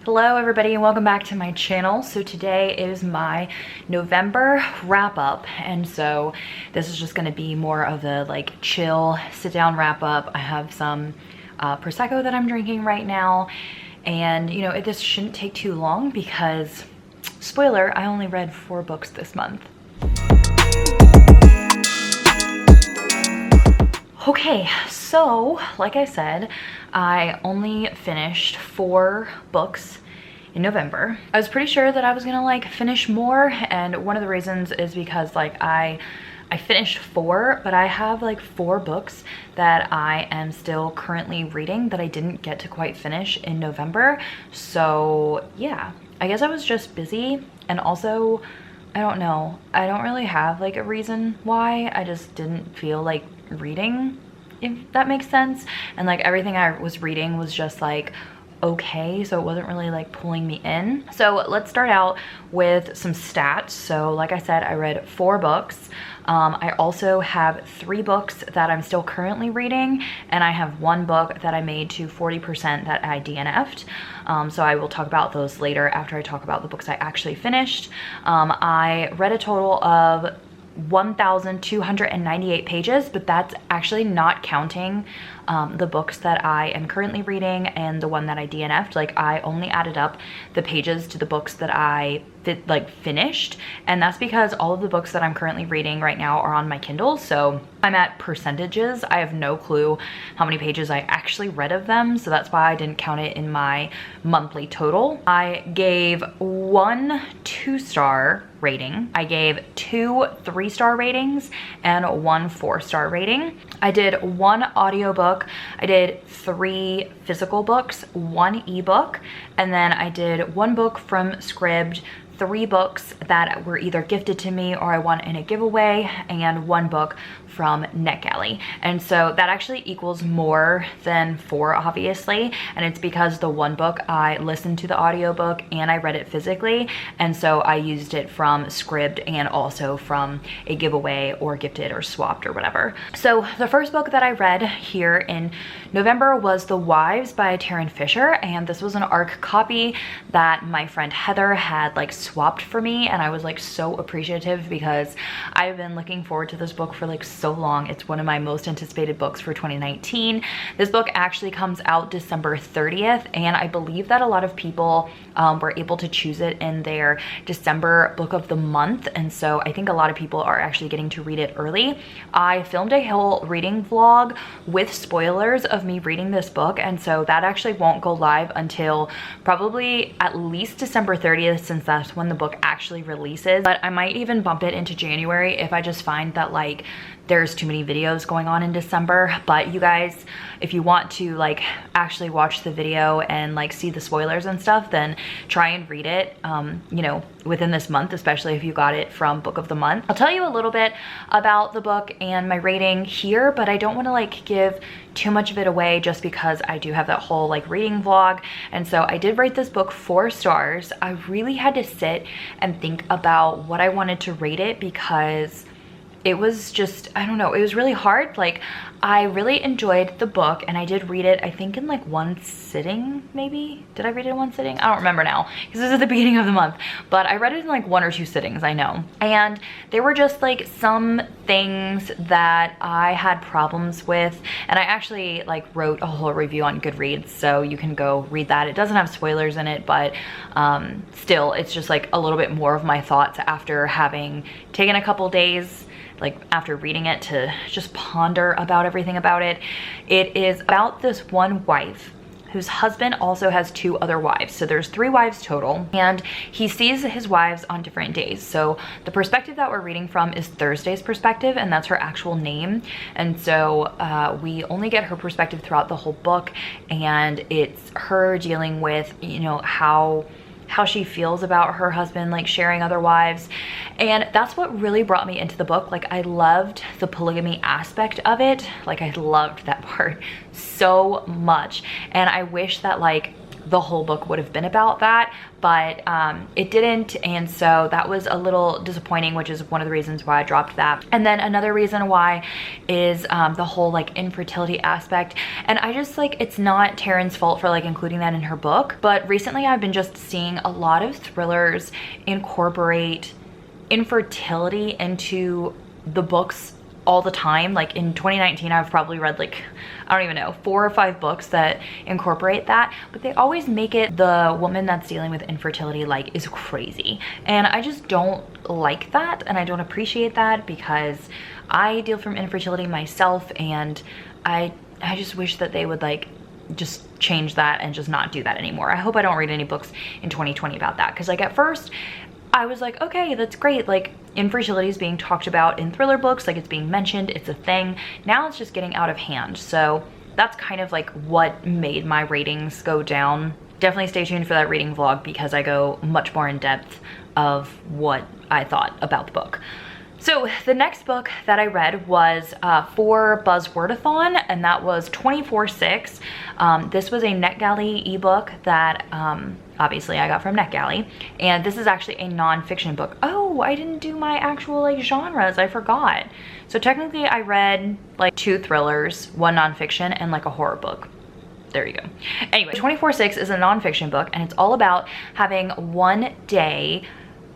Hello everybody and welcome back to my channel. So today is my November wrap up, and so this is just going to be more of a like chill sit down wrap up. I have some Prosecco that I'm drinking right now, and you know, this shouldn't take too long because, spoiler, I only read 4 books this month. Okay, so like I said, I only finished 4 books in November. I was pretty sure that I was gonna like finish more, and one of the reasons is because like I finished 4, but I have like 4 books that I am still currently reading that I didn't get to quite finish in November. So yeah, I guess I was just busy, and also I don't know, I don't really have like a reason why. I just didn't feel like reading, if that makes sense. And like everything I was reading was just like okay, so it wasn't really like pulling me in. So let's start out with some stats. So like I said, I read 4 books. I also have 3 books that I'm still currently reading, and I have 1 book that I made to 40% that I DNF'd. So I will talk about those later after I talk about the books I actually finished. I read a total of 1,298 pages, but that's actually not counting the books that I am currently reading and the one that I DNF'd. Like I only added up the pages to the books that I finished, and that's because all of the books that I'm currently reading right now are on my Kindle, so I'm at percentages. I have no clue how many pages I actually read of them, so that's why I didn't count it in my monthly total. I gave 1 2-star rating, I gave 2 3-star ratings, and 1 4-star rating. I did 1 audiobook, I did 3 physical books, 1 ebook, and then I did 1 book from Scribd, 3 books that were either gifted to me or I won in a giveaway, and 1 book from NetGalley. And so that actually equals more than 4, obviously, and it's because the 1 book I listened to the audiobook and I read it physically, and so I used it from Scribd and also from a giveaway or gifted or swapped or whatever. So the first book that I read here in November was The Wives by Taryn Fisher, and this was an ARC copy that my friend Heather had like swapped for me, and I was like so appreciative because I've been looking forward to this book for like so long. It's one of my most anticipated books for 2019. This book actually comes out December 30th, and I believe that a lot of people were able to choose it in their December book of the month, and so I think a lot of people are actually getting to read it early. I filmed a whole reading vlog with spoilers of me reading this book, and so that actually won't go live until probably at least December 30th, since that's when the book actually releases. But I might even bump it into January if I just find that like there's too many videos going on in December. But you guys, if you want to like actually watch the video and like see the spoilers and stuff, then try and read it, you know, within this month, especially if you got it from book of the month. I'll tell you a little bit about the book and my rating here, but I don't want to like give too much of it away just because I do have that whole like reading vlog. And so I did rate this book 4 stars. I really had to sit and think about what I wanted to rate it because it was just, I don't know, it was really hard. Like I really enjoyed the book, and I did read it, I think in like 1 sitting, maybe? Did I read it in 1 sitting? I don't remember now because this is at the beginning of the month, but I read it in like 1 or 2 sittings, I know. And there were just like some things that I had problems with, and I actually like wrote a whole review on Goodreads, so you can go read that. It doesn't have spoilers in it, but still, it's just like a little bit more of my thoughts after having taken a couple days, like after reading it, to just ponder about everything about it. It is about this one wife whose husband also has 2 other wives. So there's 3 wives total, and he sees his wives on different days. So the perspective that we're reading from is Thursday's perspective, and that's her actual name. And so we only get her perspective throughout the whole book, and it's her dealing with, you know, how she feels about her husband like sharing other wives. And that's what really brought me into the book. Like I loved the polygamy aspect of it. Like I loved that part so much, and I wish that like the whole book would have been about that, but it didn't, and so that was a little disappointing, which is one of the reasons why I dropped that. And then another reason why is the whole like infertility aspect, and I just like, it's not Taryn's fault for like including that in her book, but recently I've been just seeing a lot of thrillers incorporate infertility into the books all the time. Like in 2019, I've probably read like, I don't even know, 4 or 5 books that incorporate that, but they always make it the woman that's dealing with infertility like is crazy. And I just don't like that, and I don't appreciate that, because I deal from infertility myself, and I just wish that they would like just change that and just not do that anymore. I hope I don't read any books in 2020 about that, because like at first I was like, okay, that's great, like infertility is being talked about in thriller books, like it's being mentioned, it's a thing. Now it's just getting out of hand. So that's kind of like what made my ratings go down. Definitely stay tuned for that reading vlog, because I go much more in depth of what I thought about the book. So the next book that I read was for Buzzwordathon, and that was 24/6. This was a NetGalley ebook that obviously I got from NetGalley, and this is actually a nonfiction book. Oh, I didn't do my actual like genres, I forgot. So technically I read like 2 thrillers, 1 nonfiction, and like a horror book. There you go. Anyway, 24/6 is a nonfiction book, and it's all about having 1 day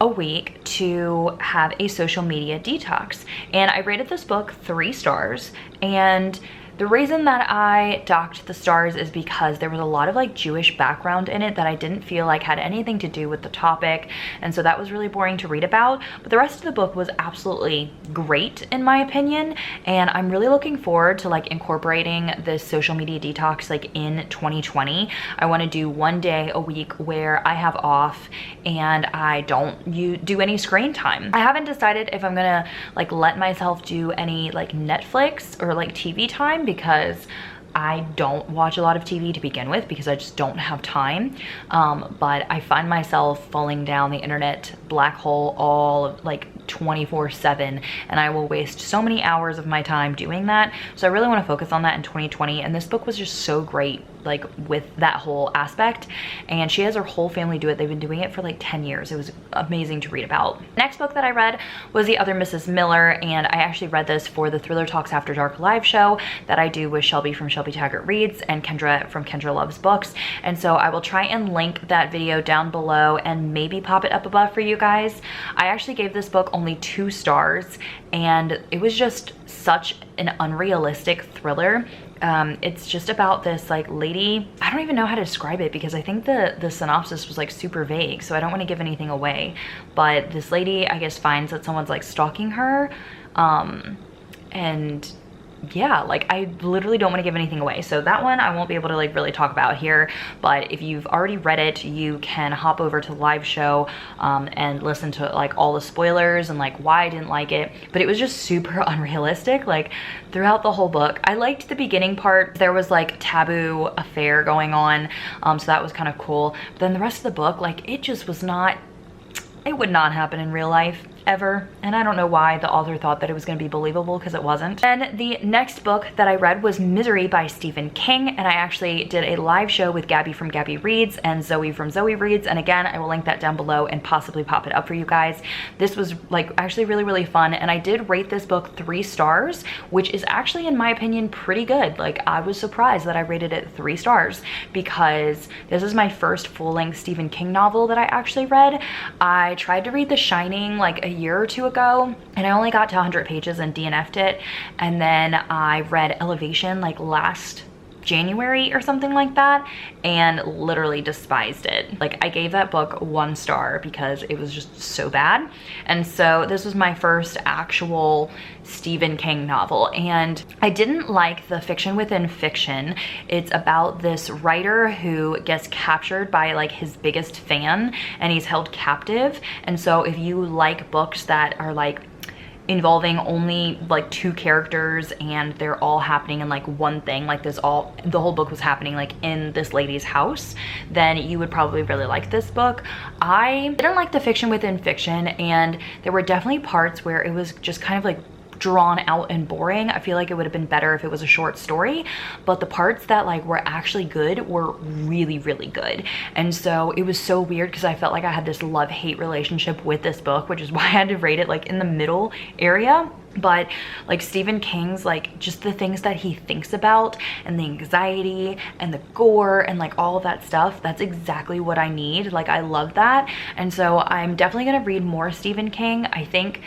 a week to have a social media detox. And I rated this book 3 stars, and the reason that I docked the stars is because there was a lot of like Jewish background in it that I didn't feel like had anything to do with the topic, and so that was really boring to read about. But the rest of the book was absolutely great in my opinion, and I'm really looking forward to like incorporating this social media detox like in 2020. I want to do 1 day a week where I have off and I don't do any screen time. I haven't decided if I'm gonna like let myself do any like Netflix or like TV time, because I don't watch a lot of TV to begin with, because I just don't have time. But I find myself falling down the internet black hole all like 24/7, and I will waste so many hours of my time doing that. So I really want to focus on that in 2020, and this book was just so great like with that whole aspect, and she has her whole family do it. They've been doing it for like 10 years. It was amazing to read about. Next book that I read was The Other Mrs. Miller, and I actually read this for the Thriller Talks After Dark live show that I do with Shelby from Shelby Taggart Reads and Kendra from Kendra Loves Books, and so I will try and link that video down below and maybe pop it up above for you guys. I actually gave this book only 2 stars, and it was just such an unrealistic thriller. It's just about this like lady, I don't even know how to describe it, because I think the synopsis was like super vague, so I don't want to give anything away. But this lady, I guess, finds that someone's like stalking her, and yeah, like I literally don't want to give anything away. So that one I won't be able to like really talk about here, but if you've already read it, you can hop over to Liveshow and listen to like all the spoilers and like why I didn't like it. But it was just super unrealistic like throughout the whole book. I liked the beginning part. There was like taboo affair going on, so that was kind of cool. But then the rest of the book, like it just was not, it would not happen in real life ever, and I don't know why the author thought that it was going to be believable, because it wasn't. Then the next book that I read was Misery by Stephen King, and I actually did a live show with Gabby from Gabby Reads and Zoe from Zoe Reads, and again I will link that down below and possibly pop it up for you guys. This was like actually really fun, and I did rate this book 3 stars, which is actually in my opinion pretty good. Like I was surprised that I rated it 3 stars, because this is my first full-length Stephen King novel that I actually read. I tried to read The Shining like a year or 2 ago, and I only got to 100 pages and DNF'd it, and then I read Elevation like last January or something like that, and literally despised it. Like I gave that book 1 star because it was just so bad. And so this was my first actual Stephen King novel, and I didn't like the fiction within fiction. It's about this writer who gets captured by like his biggest fan, and he's held captive. And so if you like books that are like involving only like 2 characters and they're all happening in like one thing, like the whole book was happening like in this lady's house, then you would probably really like this book. I didn't like the fiction within fiction, and there were definitely parts where it was just kind of like drawn out and boring. I feel like it would have been better if it was a short story, but the parts that like were actually good were really, really good. And so it was so weird because I felt like I had this love-hate relationship with this book, which is why I had to rate it like in the middle area. But like Stephen King's, like just the things that he thinks about and the anxiety and the gore and like all of that stuff, that's exactly what I need. Like I love that. And so I'm definitely gonna read more Stephen King. I think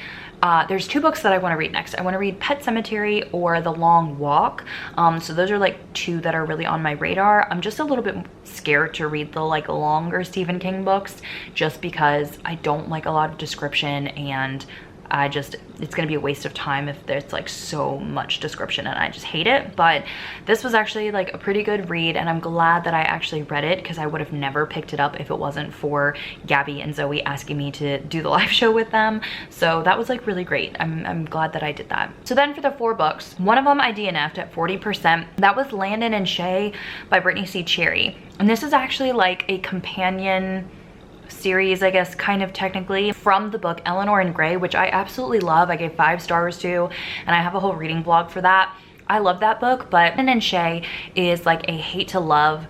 there's 2 books that I want to read next. I want to read Pet Sematary or The Long Walk. So those are like 2 that are really on my radar. I'm just a little bit scared to read the like longer Stephen King books just because I don't like a lot of description, and it's gonna be a waste of time if there's like so much description, and I just hate it. But this was actually like a pretty good read, and I'm glad that I actually read it because I would have never picked it up if it wasn't for Gabby and Zoe asking me to do the live show with them. So that was like really great. I'm glad that I did that. So then for the 4 books, one of them I DNF'd at 40%. That was Landon Shea by Brittany C. Cherry. And this is actually like a companion series, I guess, kind of technically, from the book Eleanor in Grey, which I absolutely love. I gave 5 stars to, and I have a whole reading blog for that. I love that book, but Landon Shea is like a hate to love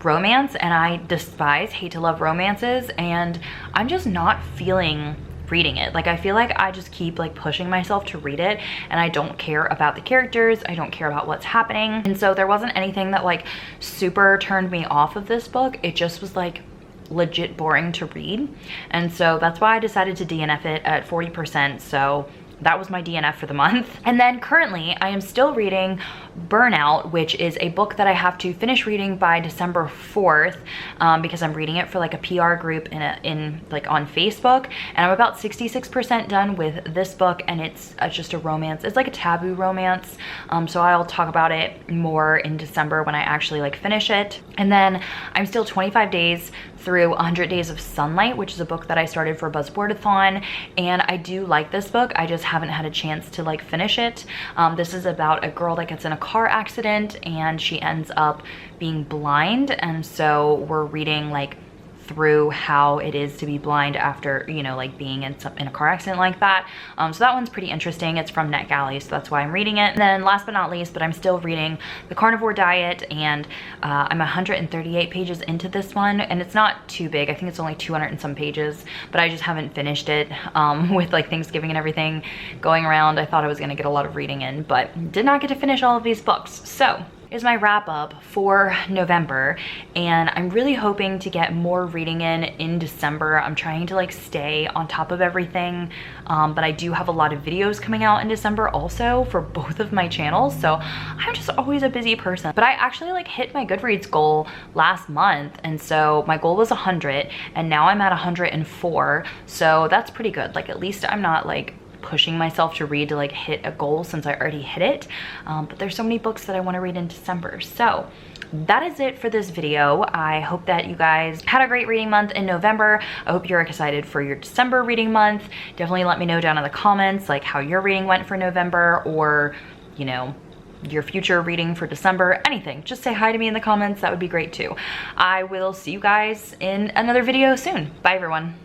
romance, and I despise hate to love romances, and I'm just not feeling reading it. Like I feel like I just keep like pushing myself to read it, and I don't care about the characters, I don't care about what's happening. And so there wasn't anything that like super turned me off of this book. It just was like legit boring to read, and so that's why I decided to DNF it at 40%. So that was my DNF for the month. And then currently I am still reading Bernal, which is a book that I have to finish reading by December 4th because I'm reading it for like a PR group in like on Facebook, and I'm about 66% done with this book, and it's just a romance. It's like a taboo romance, so I'll talk about it more in December when I actually like finish it. And then I'm still 25 days through 100 Days of Sunlight, which is a book that I started for Buzzwordathon, and I do like this book. I just haven't had a chance to like finish it. This is about a girl that gets in a car accident and she ends up being blind, and so we're reading like through how it is to be blind after, you know, like being in a car accident like that. So that one's pretty interesting. It's from NetGalley, so that's why I'm reading it. And then last but not least, but I'm still reading The Carnivore Diet, and I'm 138 pages into this one, and it's not too big. I think it's only 200 and some pages, but I just haven't finished it with like Thanksgiving and everything going around. I thought I was gonna get a lot of reading in, but did not get to finish all of these books. So is my wrap up for November, and I'm really hoping to get more reading in December. I'm trying to like stay on top of everything, but I do have a lot of videos coming out in December also for both of my channels, so I'm just always a busy person. But I actually like hit my Goodreads goal last month, and so my goal was 100 and now I'm at 104, so that's pretty good. Like at least I'm not like pushing myself to read to like hit a goal since I already hit it, but there's so many books that I want to read in December. So that is it for this video. I hope that you guys had a great reading month in November. I hope you're excited for your December reading month. Definitely let me know down in the comments like how your reading went for November, or you know, your future reading for December, anything. Just say hi to me in the comments. That would be great too. I will see you guys in another video soon. Bye everyone.